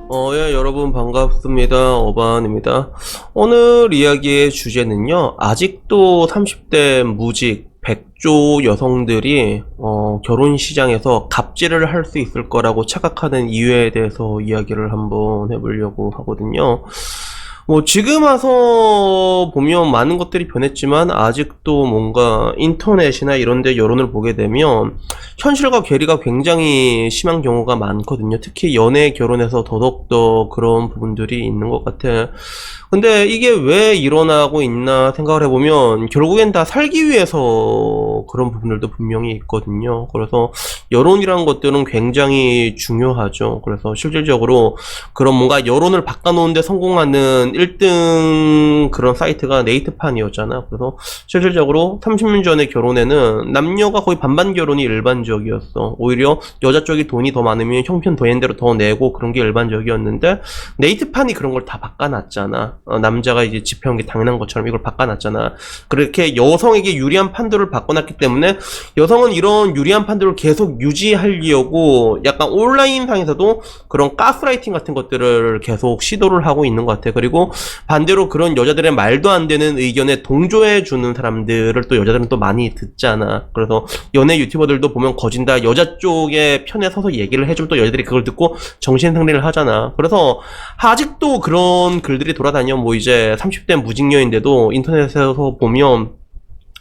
예, 여러분 반갑습니다. 어반입니다. 오늘 이야기의 주제는요, 아직도 30대 무직, 백조 여성들이, 결혼 시장에서 갑질을 할 수 있을 거라고 착각하는 이유에 대해서 이야기를 한번 해보려고 하거든요. 지금 와서 보면 많은 것들이 변했지만 아직도 뭔가 인터넷이나 이런 데 여론을 보게 되면 현실과 괴리가 굉장히 심한 경우가 많거든요. 특히 연애 결혼에서 더더욱더 그런 부분들이 있는 것 같아. 근데 이게 왜 일어나고 있나 생각을 해보면 결국엔 다 살기 위해서 그런 부분들도 분명히 있거든요. 그래서 여론이란 것들은 굉장히 중요하죠. 그래서 실질적으로 그런 뭔가 여론을 바꿔놓은데 성공하는 1등 그런 사이트가 네이트판이었잖아. 그래서 실질적으로 30년 전의 결혼에는 남녀가 거의 반반 결혼이 일반적이었어. 오히려 여자 쪽이 돈이 더 많으면 형편 더현대로 더 내고 그런 게 일반적이었는데 네이트판이 그런 걸 다 바꿔놨잖아. 남자가 이제 지평한 게 당연한 것처럼 이걸 바꿔놨잖아. 그렇게 여성에게 유리한 판도를 바꿔놨기 때문에 여성은 이런 유리한 판도를 계속 유지하려고 약간 온라인상에서도 그런 가스라이팅 같은 것들을 계속 시도를 하고 있는 것 같아. 그리고 반대로 그런 여자들의 말도 안 되는 의견에 동조해주는 사람들을 또 여자들은 또 많이 듣잖아. 그래서 연애 유튜버들도 보면 거진다 여자 쪽의 편에 서서 얘기를 해주면 또 여자들이 그걸 듣고 정신승리를 하잖아. 그래서 아직도 그런 글들이 돌아다녀. 이제 30대 무직녀인데도 인터넷에서 보면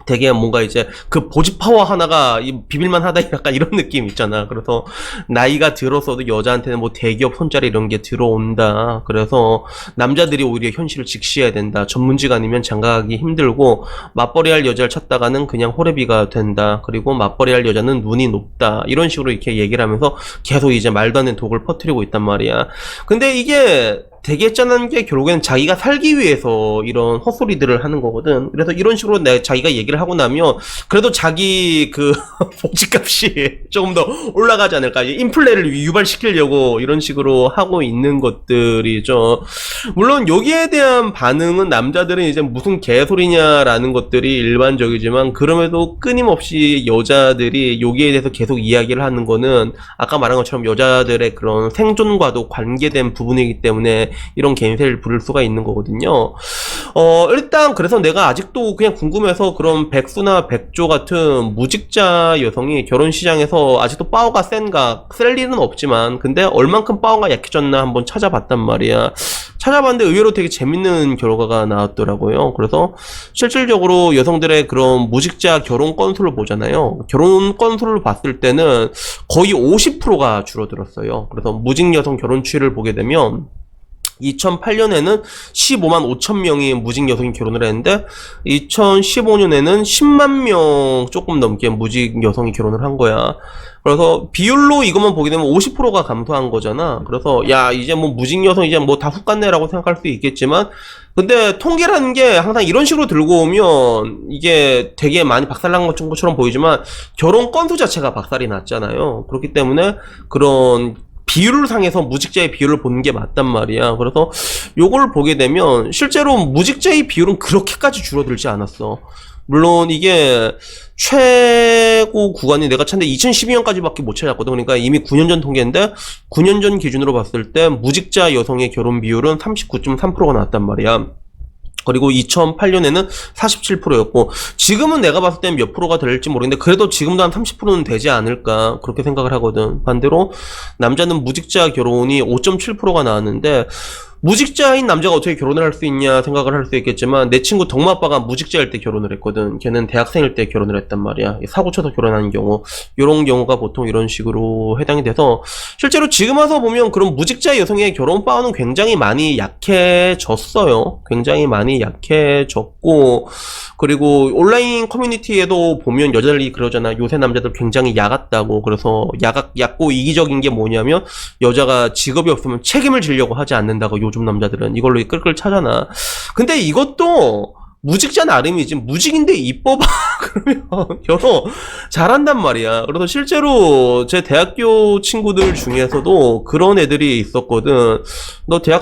되게 뭔가 이제 그 보지 파워 하나가 비빌만 하다 약간 이런 느낌 있잖아. 그래서 나이가 들어서도 여자한테는 대기업 손자리 이런 게 들어온다. 그래서 남자들이 오히려 현실을 직시해야 된다. 전문직 아니면 장가가기 힘들고 맞벌이 할 여자를 찾다가는 그냥 호래비가 된다. 그리고 맞벌이 할 여자는 눈이 높다. 이런 식으로 이렇게 얘기를 하면서 계속 이제 말도 안 되는 독을 퍼뜨리고 있단 말이야. 근데 이게 되게 짠한 게 결국에는 자기가 살기 위해서 이런 헛소리들을 하는 거거든. 그래서 이런 식으로 자기가 얘기를 하고 나면 그래도 자기 그 복지값이 조금 더 올라가지 않을까. 인플레를 유발시키려고 이런 식으로 하고 있는 것들이죠. 물론 여기에 대한 반응은 남자들은 이제 무슨 개소리냐라는 것들이 일반적이지만 그럼에도 끊임없이 여자들이 여기에 대해서 계속 이야기를 하는 거는 아까 말한 것처럼 여자들의 그런 생존과도 관계된 부분이기 때문에 이런 개인세를 부를 수가 있는 거거든요. 일단 그래서 내가 아직도 그냥 궁금해서 그런 백수나 백조 같은 무직자 여성이 결혼 시장에서 아직도 파워가 센가, 셀 리는 없지만 근데 얼만큼 파워가 약해졌나 한번 찾아봤단 말이야. 찾아봤는데 의외로 되게 재밌는 결과가 나왔더라고요. 그래서 실질적으로 여성들의 그런 무직자 결혼 건수를 보잖아요. 결혼 건수를 봤을 때는 거의 50%가 줄어들었어요. 그래서 무직 여성 결혼 추이를 보게 되면 2008년에는 15만 5천 명이 무직 여성이 결혼을 했는데 2015년에는 10만 명 조금 넘게 무직 여성이 결혼을 한 거야. 그래서 비율로 이것만 보게 되면 50%가 감소한 거잖아. 그래서 야 이제 무직 여성 이제 다 훅 갔네라고 생각할 수 있겠지만 근데 통계라는 게 항상 이런 식으로 들고 오면 이게 되게 많이 박살난 것처럼 보이지만 결혼 건수 자체가 박살이 났잖아요. 그렇기 때문에 그런 비율을 상해서 무직자의 비율을 보는 게 맞단 말이야. 그래서 요걸 보게 되면 실제로 무직자의 비율은 그렇게까지 줄어들지 않았어. 물론 이게 최고 구간이 내가 찾는데 2012년까지밖에 못 찾았거든. 그러니까 이미 9년 전 통계인데 9년 전 기준으로 봤을 때 무직자 여성의 결혼 비율은 39.3%가 나왔단 말이야. 그리고 2008년에는 47%였고 지금은 내가 봤을 땐 몇 프로가 될지 모르겠는데 그래도 지금도 한 30%는 되지 않을까 그렇게 생각을 하거든. 반대로 남자는 무직자 결혼이 5.7%가 나왔는데 무직자인 남자가 어떻게 결혼을 할 수 있냐 생각을 할 수 있겠지만 내 친구 덕마 아빠가 무직자일 때 결혼을 했거든. 걔는 대학생일 때 결혼을 했단 말이야. 사고 쳐서 결혼하는 경우 이런 경우가 보통 이런 식으로 해당이 돼서 실제로 지금 와서 보면 그런 무직자 여성의 결혼 파워는 굉장히 많이 약해졌어요. 굉장히 많이 약해졌고 그리고 온라인 커뮤니티에도 보면 여자들이 그러잖아. 요새 남자들 굉장히 야같다고. 그래서 얕고 이기적인 게 뭐냐면 여자가 직업이 없으면 책임을 지려고 하지 않는다고. 요즘 남자들은 이걸로 끌끌 차잖아. 근데 이것도 무직자 나름이지 무직인데 이뻐봐 그러면 결혼 잘한단 말이야. 그래서 실제로 제 대학교 친구들 중에서도 그런 애들이 있었거든. 너 대학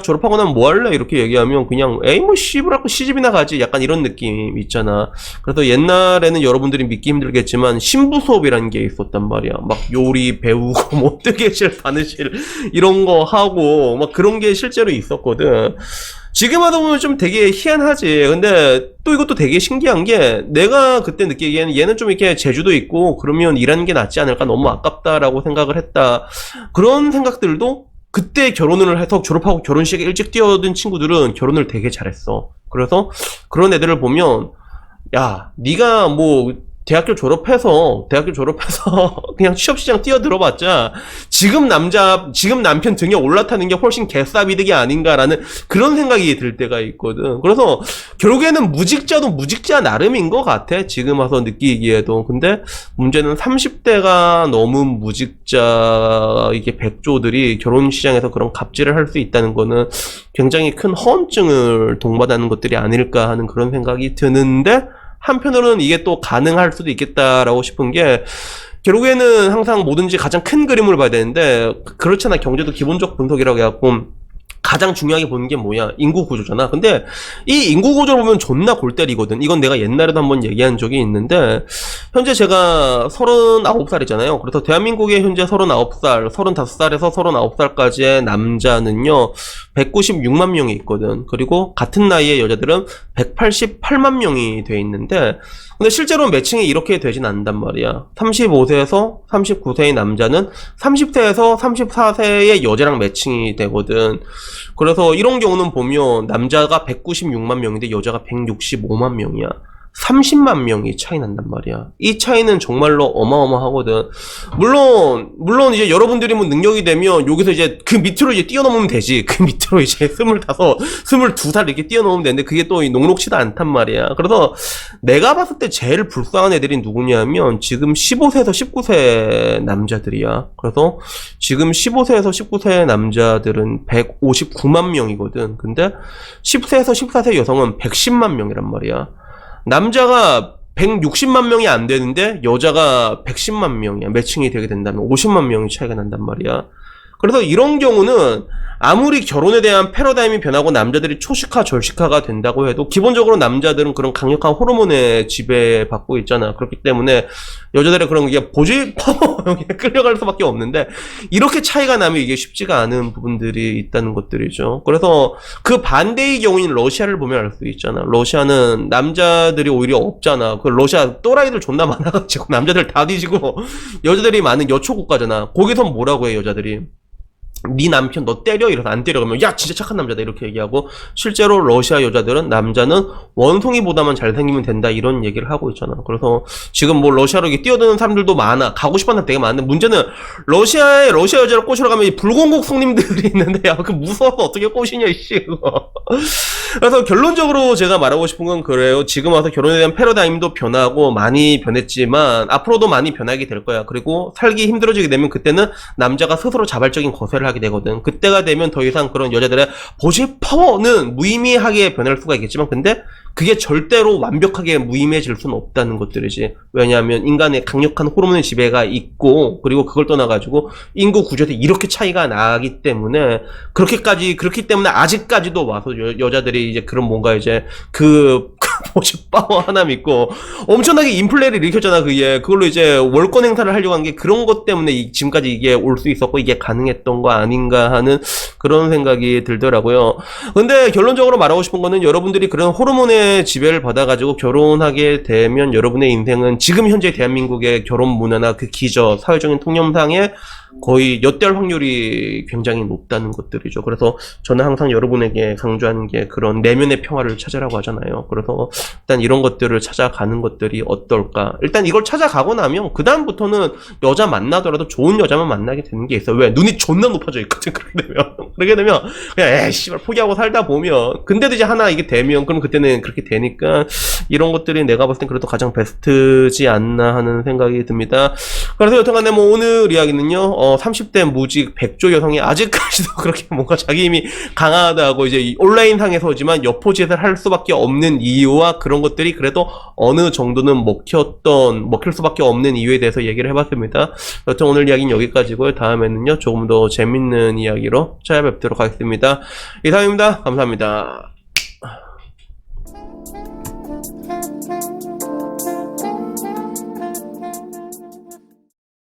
졸업하고 나면 뭐 할래? 이렇게 얘기하면 그냥 에이 뭐 씨부라고 시집이나 가지 약간 이런 느낌 있잖아. 그래서 옛날에는 여러분들이 믿기 힘들겠지만 신부 수업이라는 게 있었단 말이야. 막 요리 배우고 뭐 뜨개질 바느질 이런 거 하고 막 그런 게 실제로 있었거든. 지금 하다 보면 좀 되게 희한하지. 근데 또 이것도 되게 신기한 게 내가 그때 느끼기에는 얘는 좀 이렇게 재주도 있고 그러면 일하는 게 낫지 않을까, 너무 아깝다라고 생각을 했다. 그런 생각들도 그때 결혼을 해서 졸업하고 결혼식에 일찍 뛰어든 친구들은 결혼을 되게 잘했어. 그래서 그런 애들을 보면 야, 네가 뭐 대학교 졸업해서 그냥 취업시장 뛰어들어봤자 지금 남편 등에 올라타는 게 훨씬 개싸비득이 아닌가라는 그런 생각이 들 때가 있거든. 그래서 결국에는 무직자도 무직자 나름인 것 같아, 지금 와서 느끼기에도. 근데 문제는 30대가 넘은 무직자 이게 백조들이 결혼시장에서 그런 갑질을 할 수 있다는 거는 굉장히 큰 허언증을 동반하는 것들이 아닐까 하는 그런 생각이 드는데, 한편으로는 이게 또 가능할 수도 있겠다라고 싶은 게, 결국에는 항상 뭐든지 가장 큰 그림을 봐야 되는데, 그렇잖아. 경제도 기본적 분석이라고 해갖고 가장 중요하게 보는 게 뭐야? 인구 구조잖아. 근데 이 인구 구조를 보면 존나 골 때리거든. 이건 내가 옛날에도 한번 얘기한 적이 있는데, 현재 제가 39살이잖아요. 그래서 대한민국의 현재 39살, 35살에서 39살까지의 남자는요 196만 명이 있거든. 그리고 같은 나이의 여자들은 188만 명이 돼 있는데, 근데 실제로 매칭이 이렇게 되진 않단 말이야. 35세에서 39세의 남자는 30세에서 34세의 여자랑 매칭이 되거든. 그래서 이런 경우는 보면 남자가 196만 명인데 여자가 165만 명이야. 30만 명이 차이 난단 말이야. 이 차이는 정말로 어마어마하거든. 물론 이제 여러분들이 뭐 능력이 되면 여기서 이제 그 밑으로 이제 뛰어넘으면 되지. 그 밑으로 이제 25, 22살 이렇게 뛰어넘으면 되는데 그게 또 녹록치도 않단 말이야. 그래서 내가 봤을 때 제일 불쌍한 애들이 누구냐면 지금 15세에서 19세 남자들이야. 그래서 지금 15세에서 19세 남자들은 159만 명이거든. 근데 10세에서 14세 여성은 110만 명이란 말이야. 남자가 160만 명이 안 되는데 여자가 110만 명이야. 매칭이 되게 된다면 50만 명이 차이가 난단 말이야. 그래서 이런 경우는 아무리 결혼에 대한 패러다임이 변하고 남자들이 초식화 절식화가 된다고 해도 기본적으로 남자들은 그런 강력한 호르몬에 지배받고 있잖아. 그렇기 때문에 여자들의 그런 게 보지 파워에 끌려갈 수밖에 없는데, 이렇게 차이가 나면 이게 쉽지가 않은 부분들이 있다는 것들이죠. 그래서 그 반대의 경우인 러시아를 보면 알 수 있잖아. 러시아는 남자들이 오히려 없잖아. 그 러시아 또라이들 존나 많아가지고 남자들 다 뒤지고 여자들이 많은 여초 국가잖아. 거기서 뭐라고 해 여자들이? 네 남편 너 때려? 이래서 안 때려. 그러면 야 진짜 착한 남자다 이렇게 얘기하고, 실제로 러시아 여자들은 남자는 원숭이보다만 잘생기면 된다 이런 얘기를 하고 있잖아. 그래서 지금 뭐 러시아로 이렇게 뛰어드는 사람들도 많아. 가고 싶은 사람 되게 많은데, 문제는 러시아 여자를 꼬시러 가면 이 불공국 손님들이 있는데, 야 그 무서워서 어떻게 꼬시냐 이씨 그거. 그래서 결론적으로 제가 말하고 싶은 건 그래요. 지금 와서 결혼에 대한 패러다임도 변하고 많이 변했지만 앞으로도 많이 변하게 될 거야. 그리고 살기 힘들어지게 되면 그때는 남자가 스스로 자발적인 거세를 하게 되거든. 그때가 되면 더 이상 그런 여자들의 보지 파워는 무의미하게 변할 수가 있겠지만, 근데 그게 절대로 완벽하게 무의미해질 수는 없다는 것들이지. 왜냐하면 인간의 강력한 호르몬의 지배가 있고, 그리고 그걸 떠나가지고 인구 구조에서 이렇게 차이가 나기 때문에, 그렇기 때문에 아직까지도 와서 여자들이 이제 그런 뭔가 이제 보지 파워 하나 믿고 엄청나게 인플레를 일으켰잖아. 그걸로 이제 월권 행사를 하려고 한 게 그런 것 때문에 지금까지 이게 올 수 있었고 이게 가능했던 거 아닌가 하는 그런 생각이 들더라고요. 근데 결론적으로 말하고 싶은 거는, 여러분들이 그런 호르몬의 지배를 받아가지고 결혼하게 되면 여러분의 인생은 지금 현재 대한민국의 결혼 문화나 그 기저, 사회적인 통념상에 거의 엿될 확률이 굉장히 높다는 것들이죠. 그래서 저는 항상 여러분에게 강조하는 게 그런 내면의 평화를 찾으라고 하잖아요. 그래서 일단 이런 것들을 찾아가는 것들이 어떨까. 일단 이걸 찾아가고 나면 그 다음부터는 여자 만나더라도 좋은 여자만 만나게 되는 게 있어요. 왜? 눈이 존나 높아져 있거든. 그렇게 되면 그냥 에이 씨발 포기하고 살다 보면, 근데도 이제 하나 이게 되면 그럼 그때는 그렇게 되니까, 이런 것들이 내가 봤을 땐 그래도 가장 베스트지 않나 하는 생각이 듭니다. 그래서 여튼간에 뭐 오늘 이야기는요 30대 무직 백조 여성이 아직까지도 그렇게 뭔가 자기 힘이 강하다고 이제 이 온라인상에서지만 여포짓을 할 수밖에 없는 이유와 그런 것들이 그래도 어느 정도는 먹힐 수밖에 없는 이유에 대해서 얘기를 해봤습니다. 여튼 오늘 이야기는 여기까지고요. 다음에는요, 조금 더 재밌는 이야기로 찾아뵙도록 하겠습니다. 이상입니다. 감사합니다.